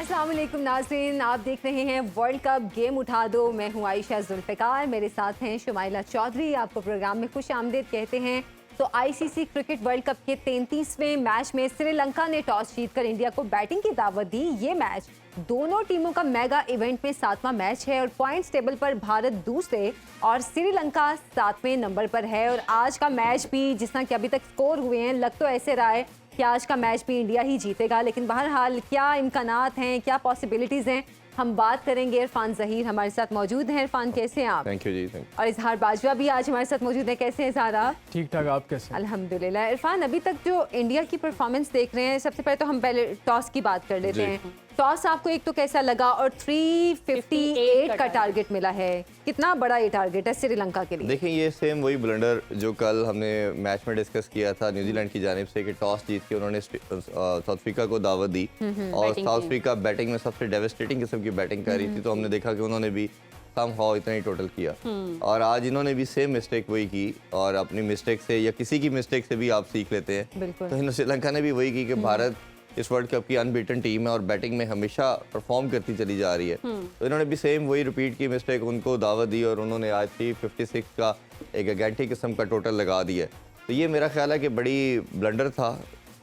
अस्सलाम वालेकुम नाज़रीन, आप देख रहे हैं वर्ल्ड कप गेम उठा दो। मैं हूं आयशा जुल्फ़िकार, मेरे साथ हैं शुमाइला चौधरी। आपको प्रोग्राम में खुश आमदीद कहते हैं। तो आईसीसी क्रिकेट वर्ल्ड कप के 33वें मैच में श्रीलंका ने टॉस जीतकर इंडिया को बैटिंग की दावत दी। ये मैच दोनों टीमों का मेगा इवेंट में 7वां मैच है और पॉइंट्स टेबल पर भारत दूसरे और श्रीलंका 7वें नंबर पर है। और आज का मैच भी जिस तरह के अभी तक स्कोर हुए हैं, लग तो ऐसे रहा है कि आज का मैच भी इंडिया ही जीतेगा, लेकिन बहरहाल क्या इम्कानात हैं, क्या पॉसिबिलिटीज़ हैं, हम बात करेंगे। इरफान ज़हीर हमारे साथ मौजूद हैं। इरफान, कैसे हैं आप? Thank you ji, thank. और इजहार बाजवा भी आज हमारे साथ मौजूद है। कैसे हैं इजहार आप? ठीक ठाक, आप कैसे हैं? अल्हम्दुलिल्लाह। इरफान, अभी तक जो इंडिया की परफॉर्मेंस देख रहे हैं, सबसे पहले तो हम पहले टॉस की बात कर लेते हैं। टॉस आपको एक तो कैसा लगा? और 358 का टारगेट मिला है, कितना बड़ा ये टारगेट है श्रीलंका के लिए? देखिए, ये सेम वही ब्लंडर जो कल हमने मैच में डिस्कस किया था न्यूजीलैंड की जानिब से कि टॉस जीत के उन्होंने साउथ अफ्रीका को दावत दी और साउथ अफ्रीका बैटिंग में सबसे डेवास्टेटिंग किस्म की बैटिंग कर रही थी, तो हमने देखा कि उन्होंने भी समहाउ इतना ही टोटल किया। और आज इन्होंने भी सेम मिस्टेक वही की और अपनी मिस्टेक से या किसी की मिस्टेक से भी आप सीख लेते हैं। तो श्रीलंका ने भी वही की कि भारत इस वर्ल्ड कप की अनबीटन टीम है और बैटिंग में हमेशा परफॉर्म करती चली जा रही है। तो इन्होंने भी सेम वही रिपीट की मिस्टेक, उनको दावत दी और उन्होंने आज 356 का एक गैंटी किस्म का टोटल लगा दिया। तो ये मेरा ख्याल है कि बड़ी ब्लंडर था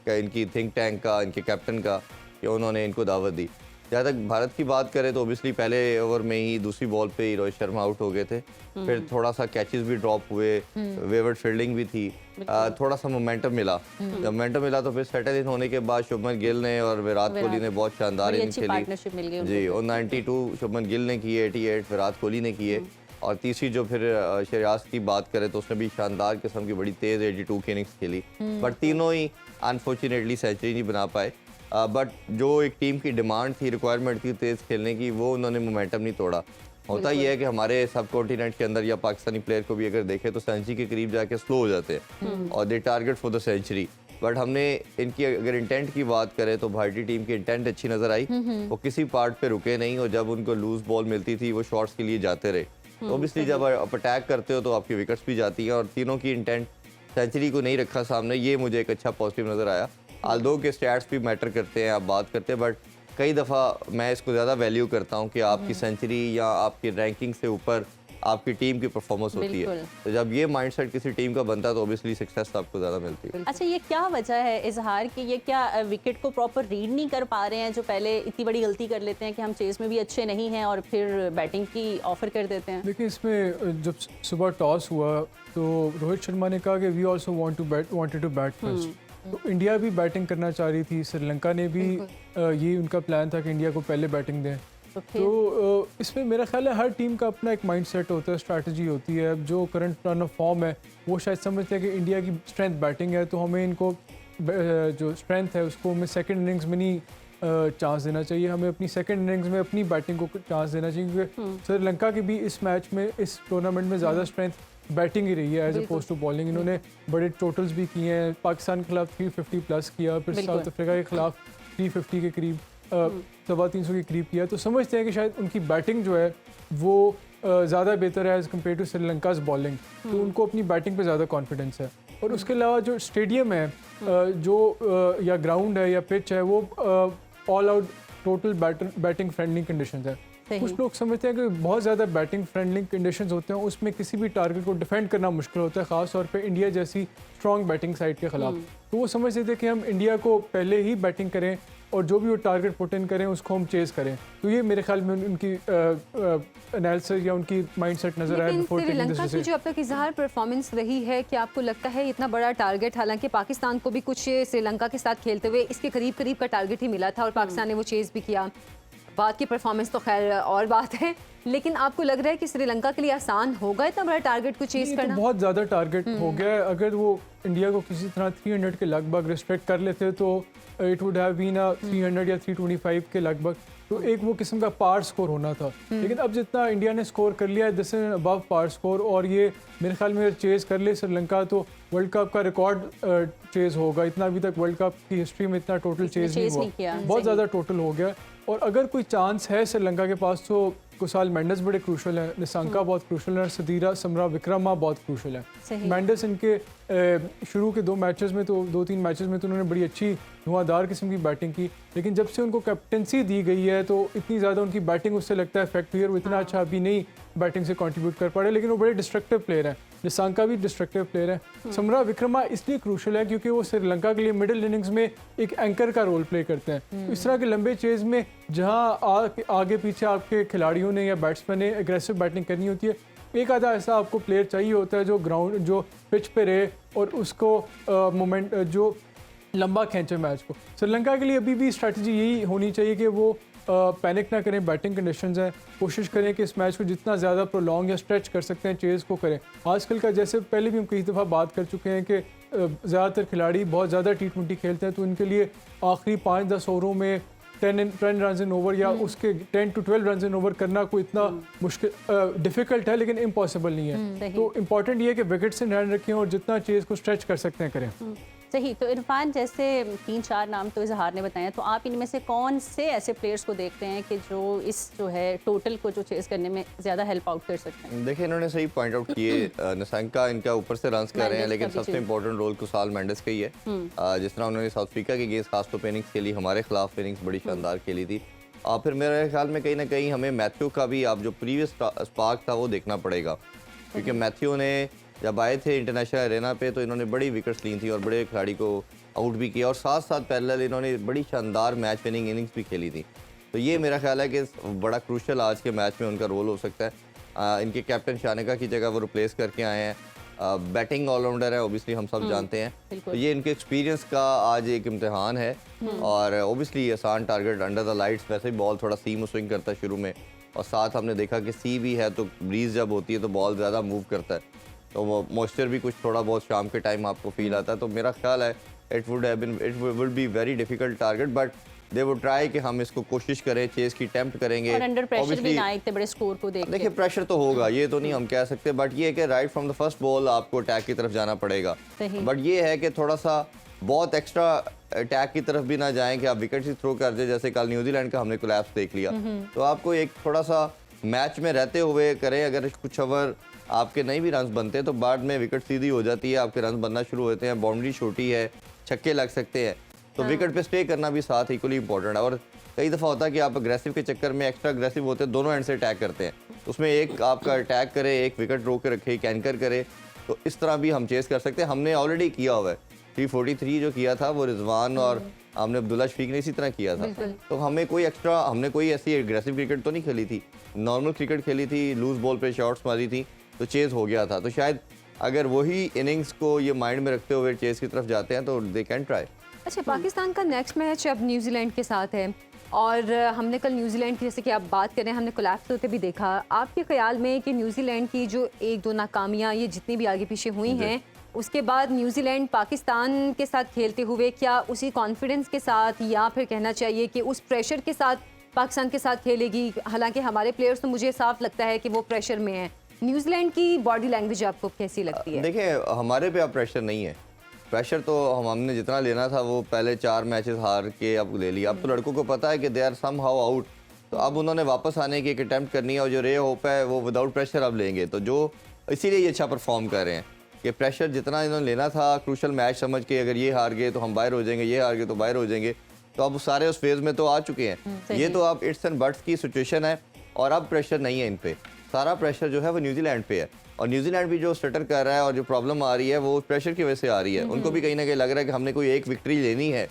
कि इनकी थिंक टैंक का, इनके कैप्टन का, कि उन्होंने इनको दावत दी। जहाँ तक भारत की बात करें तो ओबियसली पहले ओवर में ही दूसरी बॉल पे ही रोहित शर्मा आउट हो गए थे, फिर थोड़ा सा कैचेस भी ड्रॉप हुए, वेवर्ड फील्डिंग भी थी, थोड़ा सा मोमेंटम मिला। जब मोमेंटम मिला तो फिर सेटल इन होने के बाद शुभमन गिल ने और विराट कोहली ने बहुत शानदार इनिंग खेली जी। और 92 शुभमन गिल ने किए, 88 विराट कोहली ने किए। और तीसरी जो फिर शरियाज की बात करें तो उसने भी शानदार किस्म की बड़ी तेज़ 82 की इनिंग्स खेली, बट तीनों ही अनफॉर्चुनेटली सेंचुरी नहीं बना पाए। बट जो एक टीम की डिमांड थी, रिक्वायरमेंट थी तेज़ खेलने की, वो उन्होंने मोमेंटम नहीं तोड़ा। होता ही है कि हमारे सब कॉन्टिनेंट के अंदर या पाकिस्तानी प्लेयर को भी अगर देखें तो सेंचुरी के करीब जाके स्लो हो जाते हैं और they target for the century. But हमने इनकी अगर इंटेंट की बात करें तो भारतीय टीम की इंटेंट अच्छी नज़र आई, वो किसी पार्ट पे रुके नहीं और जब उनको लूज बॉल मिलती थी वो शॉट्स के लिए जाते रहे। तो ऑब्वियसली जब आप अटैक करते हो तो आपकी विकेट्स भी जाती हैं और तीनों की इंटेंट सेंचुरी को नहीं रखा सामने, ये मुझे एक अच्छा पॉजिटिव नज़र आया। आल्दो के स्टैट्स भी मैटर करते हैं, आप बात करते हैं, बट कई दफ़ा मैं इसको ज़्यादा वैल्यू करता हूँ कि आपकी सेंचुरी या आपकी रैंकिंग से ऊपर आपकी टीम की परफॉर्मेंस होती है। तो जब ये माइंडसेट किसी टीम का बनता है तो ऑब्वियसली सक्सेस आपको ज़्यादा मिलती है। अच्छा, ये क्या वजह है इजहार कि ये क्या विकेट को प्रॉपर रीड नहीं कर पा रहे हैं, जो पहले इतनी बड़ी गलती कर लेते हैं कि हम चेस में भी अच्छे नहीं हैं और फिर बैटिंग की ऑफर कर देते हैं? देखिए, इसमें जब सुबह टॉस हुआ तो रोहित शर्मा ने कहा कि we also wanted to bat first. तो इंडिया भी बैटिंग करना चाह रही थी, श्रीलंका ने भी ये उनका प्लान था कि इंडिया को पहले बैटिंग दें। तो इसमें मेरा ख्याल है हर टीम का अपना एक माइंडसेट होता है, स्ट्रैटेजी होती है। अब जो करंट रन ऑफ फॉर्म है वो शायद समझते हैं कि इंडिया की स्ट्रेंथ बैटिंग है, तो हमें इनको जो स्ट्रेंथ है उसको हमें सेकंड इनिंग्स में नहीं चांस देना चाहिए, हमें अपनी सेकंड इनिंग्स में अपनी बैटिंग को चांस देना चाहिए, क्योंकि श्रीलंका की भी इस मैच में, इस टूर्नामेंट में ज़्यादा स्ट्रेंथ बैटिंग ही रही है एज अपोज टू बॉलिंग। इन्होंने बड़े टोटल्स भी किए हैं, पाकिस्तान के खिलाफ 350 प्लस किया, फिर साउथ अफ्रीका के खिलाफ 350 के करीब 350 के करीब किया। तो समझते हैं कि शायद उनकी बैटिंग जो है वो ज़्यादा बेहतर है as compare to Sri Lanka's bowling, तो उनको अपनी बैटिंग पे ज़्यादा कॉन्फिडेंस है। और उसके अलावा जो स्टेडियम है, जो या ग्राउंड है या पिच है, वो all out total batting friendly conditions है। कुछ लोग समझते हैं कि बहुत ज़्यादा बैटिंग फ्रेंडली कंडीशंस होते हैं, उसमें किसी भी टारगेट को डिफेंड करना मुश्किल होता है, ख़ास तौर पे इंडिया जैसी स्ट्रॉन्ग बैटिंग साइड के खिलाफ। तो वो समझते थे कि हम इंडिया को पहले ही बैटिंग करें और जो भी वो टारगेट पुट इन करें उसको हम चेज़ करें। तो ये मेरे ख्याल में उनकी एनालिसिस या उनकी माइंडसेट नज़र आया बिफोर टेकिंग दिस डिसीजन। की जो अब तक इजहार परफॉर्मेंस रही है, क्या आपको लगता है इतना बड़ा टारगेट, हालांकि पाकिस्तान को भी कुछ श्रीलंका के साथ खेलते हुए इसके करीब करीब का टारगेट ही मिला था और पाकिस्तान ने वो चेज़ भी किया, बात की परफॉर्मेंस तो खैर और बात है, लेकिन आपको लग रहा है कि श्रीलंका के लिए आसान होगा इतना बड़ा टारगेट को चेज करना? तो बहुत ज़्यादा टारगेट हो गया है। अगर वो इंडिया को किसी तरह 300 के लगभग रिस्ट्रिक्ट कर लेते तो इट वुड हैव बीन 300 या 325 के लगभग, तो एक वो किस्म का पार स्कोर होना था। लेकिन अब जितना इंडिया ने स्कोर कर लिया है, this is above par score, और ये मेरे ख्याल में चेज़ कर ले श्रीलंका तो वर्ल्ड कप का रिकॉर्ड चेज़ होगा। इतना अभी तक वर्ल्ड कप की हिस्ट्री में इतना टोटल चेज़ नहीं हुआ, बहुत ज़्यादा टोटल हो गया। और अगर कोई चांस है श्रीलंका के पास तो कुसाल मेंडिस बड़े क्रूशल हैं, निसांका बहुत क्रूशल है, सदीरा समरा विक्रमा बहुत क्रूशल है। सही। मेंडिस इनके शुरू के 2 मैचेस में तो 2-3 मैचेस में तो उन्होंने बड़ी अच्छी धुआंधार किस्म की बैटिंग की, लेकिन जब से उनको कैप्टनसी दी गई है तो इतनी ज़्यादा उनकी बैटिंग उससे लगता है इफेक्ट हुई है, वो इतना अच्छा अभी नहीं बैटिंग से कंट्रीब्यूट कर पा रहे, लेकिन वो बड़े डिस्ट्रक्टिव प्लेयर हैं। निसांका भी डिस्ट्रक्टिव प्लेयर है। समरा विक्रमा इसलिए क्रूशल है क्योंकि वो श्रीलंका के लिए मिडिल इनिंग्स में एक एंकर का रोल प्ले करते हैं। तो इस तरह के लंबे चेज में जहां आगे पीछे आपके खिलाड़ियों ने या बैट्समैन ने एग्रेसिव बैटिंग करनी होती है, एक आधा ऐसा आपको प्लेयर चाहिए होता है जो पिच पे रहे और उसको मोमेंट जो लंबा खींचे मैच को। श्रीलंका के लिए अभी भी स्ट्रैटेजी यही होनी चाहिए कि वो पैनिक ना करें, बैटिंग कंडीशंस हैं, कोशिश करें कि इस मैच को जितना ज़्यादा प्रोलॉन्ग या स्ट्रेच कर सकते हैं चेज़ को करें। आजकल का जैसे पहले भी हम कई दफ़ा बात कर चुके हैं कि ज़्यादातर खिलाड़ी बहुत ज़्यादा T20 खेलते हैं, तो उनके लिए आखिरी 5-10 ओवरों में 10 रन इन ओवर या उसके 10 to 12 रन इन ओवर करना कोई इतना मुश्किल डिफ़िकल्ट है, लेकिन इम्पॉसिबल नहीं है। तो इम्पॉर्टेंट ये है कि विकेट से ध्यान रखें और जितना चेज़ को स्ट्रेच कर सकते हैं करें। सही। तो इरफान, जैसे 3-4 नाम तो इजहार ने बताया, तो आप इनमें से कौन से ऐसे प्लेयर्स को देखते हैं कि जो है टोटल को जो चेस करने में ज़्यादा हेल्प आउट कर सकते हैं? देखिए, इन्होंने सही पॉइंट आउट किए। निसांका इनका ऊपर से रन कर रहे हैं, लेकिन सबसे इंपॉर्टेंट रोल कुसाल मेंडिस का ही है। जिस तरह उन्होंने साउथ अफ्रीका के अगेंस्ट खासतौर पर इनिंग्स खेली, हमारे खिलाफ इनिंग्स बड़ी शानदार खेली थी। और फिर मेरे ख्याल में कहीं ना कहीं हमें मैथ्यू का भी आप जो प्रीवियस स्पार्क था वो देखना पड़ेगा, क्योंकि मैथ्यू ने जब आए थे इंटरनेशनल अरेना पे तो इन्होंने बड़ी विकेट्स ली थी और बड़े खिलाड़ी को आउट भी किया, और साथ साथ पैरेलल इन्होंने बड़ी शानदार मैच विनिंग इनिंग्स भी खेली थी। तो ये मेरा ख्याल है कि बड़ा क्रूशल आज के मैच में उनका रोल हो सकता है। इनके कैप्टन शानिका की जगह वो रिप्लेस करके आए हैं। बैटिंग ऑलराउंडर है, ओबियसली हम सब जानते हैं। तो ये इनके एक्सपीरियंस का आज एक इम्तिहान है, और ओबियसली आसान टारगेट अंडर द लाइट्स। वैसे ही बॉल थोड़ा सी में स्विंग करता है शुरू में, और साथ हमने देखा कि सी भी है तो ब्रीज जब होती है तो बॉल ज़्यादा मूव करता है, तो वो मॉइस्चर भी कुछ थोड़ा बहुत शाम के टाइम आपको फील आता है। तो मेरा ख्याल है it would be very difficult target, but they would try कि हम इसको कोशिश करें, चेस की अटेम्प्ट करेंगे। और अंडर प्रेशर भी ना इतने बड़े स्कोर को देख के। देखिए, प्रेशर तो होगा, ये तो नहीं हम कह सकते, बट ये है कि right from the first ball आपको अटैक की तरफ जाना पड़ेगा। बट ये है कि थोड़ा सा बहुत एक्स्ट्रा अटैक की तरफ भी ना जाएं कि आप विकेट ही थ्रो कर दे, जैसे कल न्यूजीलैंड का हमने कोलैप्स देख लिया। तो आपको एक थोड़ा सा मैच में रहते हुए करें। अगर कुछ ओवर आपके नहीं भी रन बनते तो बाद में विकेट सीधी हो जाती है, आपके रन बनना शुरू होते हैं, बाउंड्री छोटी है, छक्के लग सकते हैं, तो विकेट पे स्टे करना भी साथ इक्वली इंपॉर्टेंट है। और कई दफ़ा होता है कि आप अग्रेसिव के चक्कर में एक्स्ट्रा अग्रेसिव होते हैं, दोनों एंड से अटैक करते हैं, उसमें एक आपका अटैक करे, एक विकेट रोक के रखे, एक एंकर करे, तो इस तरह भी हम चेस कर सकते हैं। हमने ऑलरेडी किया हुआ है, 343 जो किया था वो रिजवान और हमने अब्दुल्ला शफीक ने इसी तरह किया था। तो हमने कोई ऐसी एग्रेसिव क्रिकेट तो नहीं खेली थी, नॉर्मल क्रिकेट खेली थी, लूज बॉल पे शॉट्स मारी थी, तो चेज हो गया था। तो शायद अगर वही इनिंग्स को ये माइंड में रखते हुए चेस की तरफ जाते हैं तो दे कैन ट्राई। अच्छा, पाकिस्तान का नेक्स्ट मैच अब न्यूजीलैंड के साथ है, और हमने कल न्यूजीलैंड की, जैसे कि आप बात करें, हमने कोलैप्स होते भी देखा। आपके ख्याल में कि न्यूजीलैंड की जो 1-2 नाकामियाँ ये जितनी भी आगे पीछे हुई हैं, उसके बाद न्यूजीलैंड पाकिस्तान के साथ खेलते हुए क्या उसी कॉन्फिडेंस के साथ, या फिर कहना चाहिए कि उस प्रेशर के साथ पाकिस्तान के साथ खेलेगी? हालांकि हमारे प्लेयर्स तो मुझे साफ लगता है कि वो प्रेशर में हैं। न्यूजीलैंड की बॉडी लैंग्वेज आपको कैसी लगती है? देखिए, हमारे पे अब प्रेशर नहीं है। प्रेशर तो हमने जितना लेना था वो पहले 4 मैचेस हार के अब ले लिया। अब तो लड़कों को पता है कि they are somehow out, तो अब उन्होंने वापस आने की एक अटैम्प्ट करनी है, और जो रे होप है वो विदाउट प्रेशर अब लेंगे। तो जो इसीलिए ये अच्छा परफॉर्म कर रहे हैं कि प्रेशर जितना इन्होंने लेना था क्रूशल मैच समझ के, अगर ये हार गए तो हम बाहर हो जाएंगे, ये हार गए तो बाहर हो जाएंगे, तो अब सारे उस फेज में तो आ चुके हैं। ये तो अब इट्स एंड बट्स की सिचुएशन है, और अब प्रेशर नहीं है इन पे। सारा प्रेशर जो है वो न्यूजीलैंड पे है, और न्यूजीलैंड भी जो स्टटर कर रहा है और जो प्रॉब्लम आ रही है वो प्रेशर की वजह से आ रही है। उनको भी कहीं ना कहीं लग रहा है कि हमने कोई एक विक्ट्री लेनी है,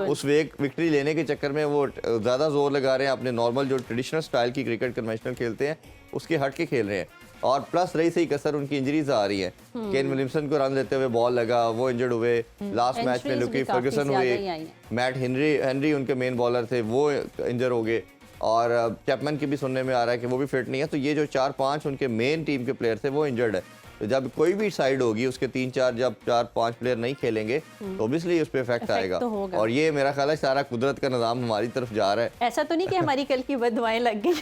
उस एक विक्ट्री लेने के चक्कर में वो ज़्यादा जोर लगा रहे हैं, अपने नॉर्मल जो ट्रेडिशनल स्टाइल की क्रिकेट कन्वेंशनल खेलते हैं उसके हट के खेल रहे हैं। और प्लस रही सही कसर उनकी इंजरीज आ रही है। केन विलियमसन को रन देते हुए बॉल लगा, वो इंजर्ड हुए। लास्ट मैच में लुकी फर्गुसन हुए, मैट हेनरी उनके मेन बॉलर थे, वो इंजर हो गए, और चैपमैन की भी सुनने में आ रहा है कि वो भी फिट नहीं है। तो ये जो 4-5 उनके मेन टीम के प्लेयर थे वो इंजर्ड है। तो जब कोई भी साइड होगी उसके 3-4 जब 4-5 प्लेयर नहीं खेलेंगे तो ऑब्वियसली उस पर इफेक्ट आएगा। तो होगा। और ये मेरा ख्याल है सारा कुदरत का निज़ाम हमारी तरफ जा रहा है। ऐसा तो नहीं कि हमारी कल की बददुआएं लग गई।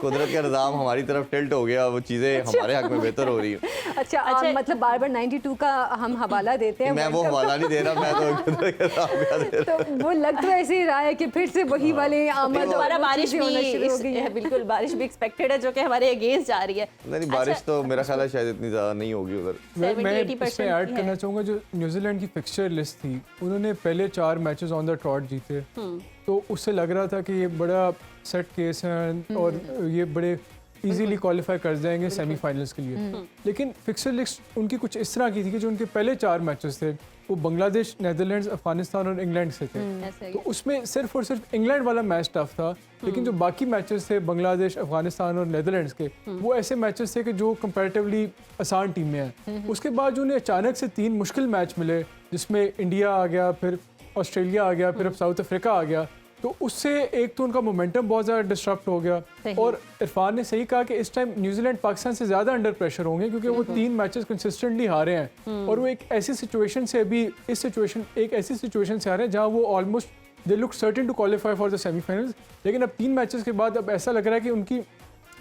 कुदरत का निज़ाम हमारी तरफ टिल्ट हो गया, वो चीज़ें हमारे हक में बेहतर हो रही हैं। अच्छा, मतलब बार बार 92 का हम हवाला देते हैं। मैं वो हवाला नहीं दे रहा, मैं तो कुदरत के निज़ाम का दे रहा हूं। तो वो लग तो ऐसे ही रहा है कि फिर से वही वाले आमद दोबारा और वो बारिश चीज़ें होना शुरू हो भी गई हैं। बिल्कुल बारिश भी एक्सपेक्टेड है जो कि हमारे अगेंस्ट जा रही है। नहीं, बारिश तो मेरा ख्याल है शायद इतनी ज़्यादा नहीं होगी उधर। मैं 70-80% इसमें ऐड की करना है। चाहूँगा, जो न्यूजीलैंड की फिक्सचर लिस्ट थी, उन्होंने पहले 4 मैचेस ऑन द ट्रॉट जीते, तो उससे लग रहा था कि ये बड़ा सेट केस है और ये बड़े इजीली क्वालिफाई कर जाएंगे सेमीफाइनल्स के लिए। लेकिन फिक्सचर लिस्ट उनकी कुछ इस तरह की थी कि जो उनके पहले 4 मैचेस थे वो बांग्लादेश, नेदरलैंड्स, अफगानिस्तान और इंग्लैंड से थे। ऐसे तो उसमें सिर्फ और सिर्फ इंग्लैंड वाला मैच टफ था, लेकिन जो बाकी मैचेस थे बांग्लादेश, अफगानिस्तान और नेदरलैंड्स के, वो ऐसे मैचेस थे कि जो कंपैरेटिवली आसान टीमें हैं। उसके बाद जो उन्हें अचानक से 3 मुश्किल मैच मिले, जिसमें इंडिया आ गया, फिर ऑस्ट्रेलिया आ गया, फिर अब साउथ अफ्रीका आ गया, तो उससे एक तो उनका मोमेंटम बहुत ज़्यादा डिस्टर्ब हो गया। सही। और इरफान ने सही कहा कि इस टाइम न्यूजीलैंड पाकिस्तान से ज़्यादा अंडर प्रेशर होंगे, क्योंकि वो 3 मैचेस कंसिस्टेंटली हारे हैं और वो एक ऐसी सिचुएशन से अभी एक ऐसी सिचुएशन से आ रहे हैं जहाँ वो almost they look certain to qualify for the semifinals. लेकिन अब 3 मैचेस के बाद अब ऐसा लग रहा है कि उनकी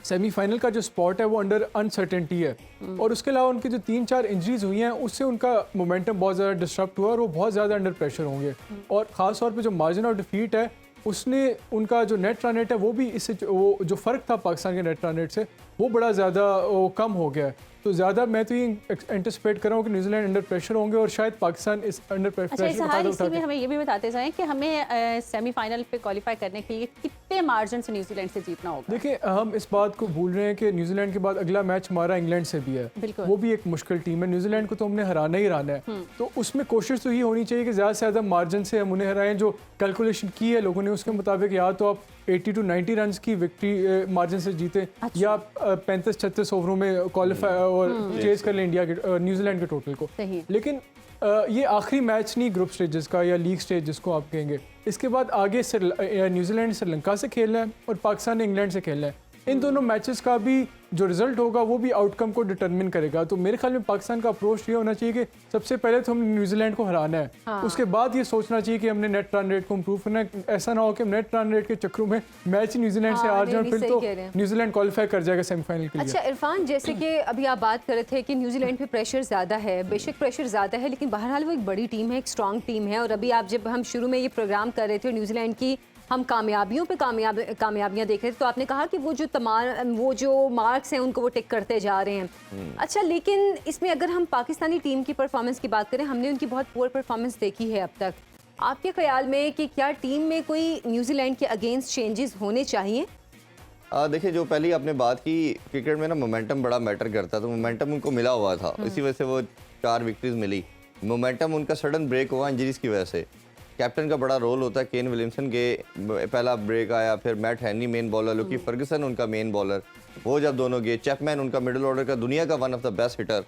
सेमीफाइनल का जो स्पॉट है वो अंडर अनसर्टेनिटी है। और उसके अलावा उनकी जो 3-4 इंजरीज हुई हैं उससे उनका मोमेंटम बहुत ज़्यादा डिस्टर्ब हुआ और वो बहुत ज़्यादा अंडर प्रेशर होंगे। और ख़ास तौर पे जो मार्जिन ऑफ डिफीट है उसने उनका जो नेट रन रेट है वो भी इससे वो जो फ़र्क था पाकिस्तान के नेट रन रेट से वो बड़ा ज़्यादा कम हो गया है। तो ज़्यादा मैं तो ये एंटिसिपेट कर रहा हूँ कि न्यूजीलैंड अंडर प्रेशर होंगे और शायद पाकिस्तान इस अंडर अच्छा, प्रेशर इजहार इसी में हमें ये भी बताते जाएं कि हमें सेमीफाइनल पे क्वालिफाई करने के लिए कितने मार्जिन से न्यूजीलैंड से जीतना होगा। देखिए, हम इस बात को भूल रहे हैं कि न्यूजीलैंड के बाद अगला मैच हमारा इंग्लैंड से भी है। बिल्कुल। वो भी एक मुश्किल टीम है, न्यूजीलैंड को तो हमने हराना ही हराना है। तो उसमें कोशिश तो ये होनी चाहिए कि ज़्यादा से ज़्यादा मार्जिन से हम उन्हें हराएं। जो कैलकुलेशन की है लोगों ने उसके मुताबिक या तो आप 80 to 90 रन की विक्ट्री मार्जिन से जीते, या 35-36 ओवरों में क्वालिफाई और चेज कर लें इंडिया के न्यूजीलैंड के टोटल को। सही। लेकिन ये आखिरी मैच नहीं ग्रुप स्टेजेस का या लीग स्टेज जिसको आप कहेंगे। इसके बाद आगे न्यूजीलैंड श्रीलंका से खेलना है और पाकिस्तान ने इंग्लैंड से खेलना है। इन दोनों मैचेस का भी जो रिजल्ट होगा वो भी आउटकम को डिटरमिन करेगा। तो मेरे ख्याल में पाकिस्तान का अप्रोच ये होना चाहिए कि सबसे पहले तो हमने न्यूजीलैंड को हराना है। हाँ। उसके बाद ये सोचना चाहिए कि हमने नेट रन रेट को इम्प्रूव करना है। ऐसा ना हो कि हम नेट रन रेट के चक्रों में मैच ही न्यूजीलैंड से हाँ, हार जाए, नहीं, फिर सही तो कह रहे हैं। न्यूजीलैंड क्वालिफाई कर जाएगा सेमीफाइनल के लिए। अच्छा इरफान, जैसे कि अभी आप बात कर रहे थे कि न्यूजीलैंड पे प्रेशर ज़्यादा है, बेशक प्रेशर ज़्यादा है, लेकिन बहरहाल वो एक बड़ी टीम है, एक स्ट्रॉन्ग टीम है। और अभी आप जब हम शुरू में ये प्रोग्राम कर रहे थे न्यूजीलैंड की हम कामयाबियों पे कामयाबियां देख रहे थे, तो आपने कहा कि वो जो मार्क्स हैं उनको वो टिक करते जा रहे हैं। अच्छा, लेकिन इसमें अगर हम पाकिस्तानी टीम की परफॉर्मेंस की बात करें, हमने उनकी बहुत पुअर परफॉर्मेंस देखी है अब तक। आपके ख्याल में कि क्या टीम में कोई न्यूजीलैंड के अगेंस्ट चेंजेस होने चाहिए? देखिए, जो पहली आपने बात की, क्रिकेट में ना मोमेंटम बड़ा मैटर करता है, तो मोमेंटम उनको मिला हुआ था, इसी वजह से वो 4 विक्ट्रीज मिली। मोमेंटम उनका सडन ब्रेक हुआ इंजरीज की वजह से। कैप्टन का बड़ा रोल होता है। केन विलियमसन के पहला ब्रेक आया, फिर मैट हैनी मेन बॉलर, लुकी फर्गसन उनका मेन बॉलर, वो जब दोनों गए, चैपमैन उनका मिडिल ऑर्डर का दुनिया का one of the best hitter,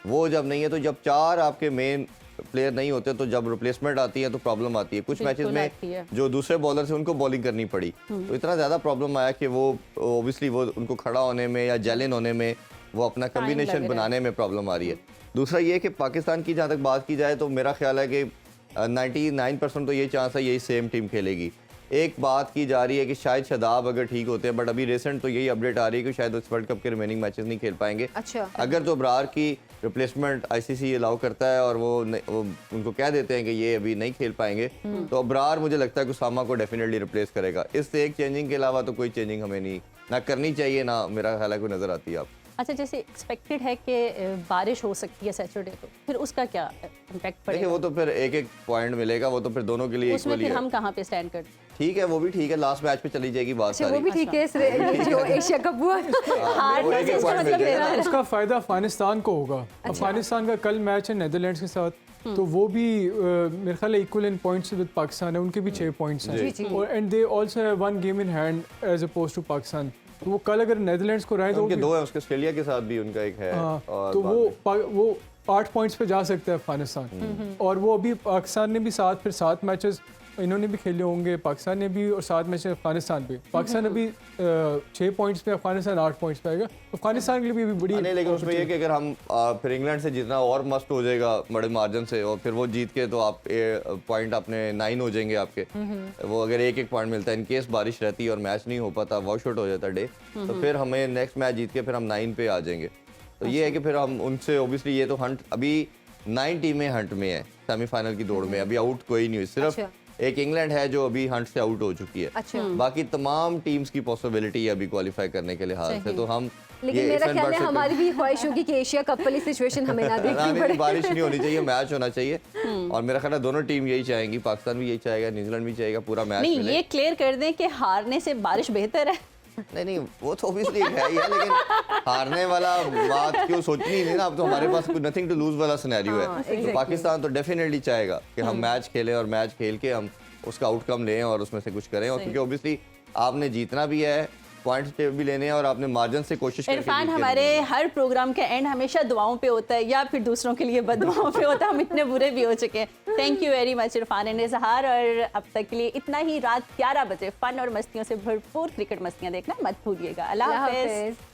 वो जब नहीं है, तो जब 4 आपके मेन प्लेयर नहीं होते तो जब रिप्लेसमेंट आती है तो प्रॉब्लम आती है। कुछ मैचेस में जो दूसरे बॉलर थे उनको बॉलिंग करनी पड़ी, तो इतना ज़्यादा प्रॉब्लम आया कि वो ओबियसली वो उनको खड़ा होने में या जेलिन होने में, वो अपना कम्बिनेशन बनाने में प्रॉब्लम आ रही है। दूसरा ये कि पाकिस्तान की जहाँ तक बात की जाए तो मेरा ख्याल है कि 99% तो ये चांस है यही सेम टीम खेलेगी। एक बात की जा रही है कि शायद शादाब अगर ठीक होते हैं, बट अभी रिसेंट तो यही अपडेट आ रही है कि शायद इस वर्ल्ड कप के रिमेनिंग मैचेस नहीं खेल पाएंगे। अच्छा। अगर तो अबरार की रिप्लेसमेंट आईसीसी अलाउ करता है और वो उनको कह देते हैं कि ये अभी नहीं खेल पाएंगे, तो अबरार मुझे लगता है कि उसामा को डेफिनेटली रिप्लेस करेगा। इससे एक चेंजिंग के अलावा तो कोई चेंजिंग हमें नहीं ना करनी चाहिए, ना मेरा ख्याल है कोई नज़र आती है आप। अच्छा, जैसे एक्सपेक्टेड है कि बारिश हो सकती है सैटरडे को, फिर उसका क्या इम्पैक्ट पड़ेगा? देखिए, वो तो फिर एक पॉइंट मिलेगा, वो तो फिर दोनों के लिए उसमें इक्वली फिर है। हम कहाँ पे स्टैंड करते हैं? ठीक है, वो भी ठीक है, लास्ट मैच पे चली जाएगी बात अच्छा, वो सारी। भी ठीक है, जो एशिया कप हुआ हार वो एक से इसका point मतलब मिल मेरा जाएगा। उसका फायदा अफगानिस्तान को होगा। अफगानिस्तान का कल मैच है नेदरलैंड्स के साथ, तो वो भी मेरे ख्याल है equal in points with Pakistan है, उनके भी 6 पॉइंट्स हैं और and they also have 1 game in hand as oppose to Pakistan. तो वो कल अगर नेदरलैंड्स को राय उनके तो 2 है, उसके ऑस्ट्रेलिया के साथ भी उनका एक है। हाँ, और तो बाद में वो 8 पॉइंट्स पे जा सकता है अफगानिस्तान। और वो अभी पाकिस्तान ने भी 7 मैचेस इन्होंने भी खेले होंगे, पाकिस्तान ने भी, और 7 मैच अफगानिस्तान पे। पाकिस्तान अभी 6 पॉइंट्स पे, अफगानिस्तान 8 पॉइंट्स पे आएगा। अफगानिस्तान के लिए भी बड़ी नहीं, लेकिन उसमें ये कि अगर हम फिर इंग्लैंड से जितना और मस्ट हो जाएगा बड़े मार्जिन से, और फिर वो जीत के तो आप पॉइंट अपने 9 हो जाएंगे आपके। वो अगर एक पॉइंट मिलता है, इन केस बारिश रहती है और मैच नहीं हो पाता, वॉश आउट हो जाता डे, तो फिर हमें नेक्स्ट मैच जीत के फिर हम 9 पे आ जाएंगे। तो ये है कि फिर हम उनसे ओबियसली, ये तो हंट अभी 9 टीमें हंट में है, सेमीफाइनल की दौड़ में, अभी आउट कोई नहीं हुई, सिर्फ एक इंग्लैंड है जो अभी हंट से आउट हो चुकी है। बाकी तमाम टीम्स की पॉसिबिलिटी है अभी क्वालिफाई करने के लिहाज से। तो हम लेकिन मेरा ख्याल है हमारी भी ख्वाहिश होगी कि एशिया कप वाली सिचुएशन हमें ना देखनी पड़े। बारिश नहीं होनी चाहिए, मैच होना चाहिए, और मेरा ख्याल है दोनों टीम यही चाहेंगी, पाकिस्तान भी यही चाहेगा, न्यूजीलैंड भी चाहेगा पूरा मैच नहीं, ये क्लियर कर दें कि हारने से बारिश बेहतर है। नहीं, वो तो ऑब्वियसली है ही है, लेकिन हारने वाला बात क्यों सोचनी नहीं ना। अब तो हमारे पास कोई नथिंग टू लूज वाला सिनेरियो है। तो पाकिस्तान तो डेफिनेटली चाहेगा कि हम मैच खेलें और मैच खेल के हम उसका आउटकम लें और उसमें से कुछ करें, और क्योंकि ऑब्वियसली आपने जीतना भी है, पॉइंट्स भी लेने हैं, और आपने मार्जिन से कोशिश करके इरफान, हमारे हर प्रोग्राम का एंड हमेशा दुआओं पे होता है या फिर दूसरों के लिए बददुआओं पे होता है। हम इतने बुरे भी हो चुके हैं। Thank you very much Irfan and इजहार, और अब तक के लिए इतना ही। रात 11 बजे फन और मस्तियों से भरपूर क्रिकेट मस्तियां देखना मत भूलिएगा। अल्लाह हाफिज़।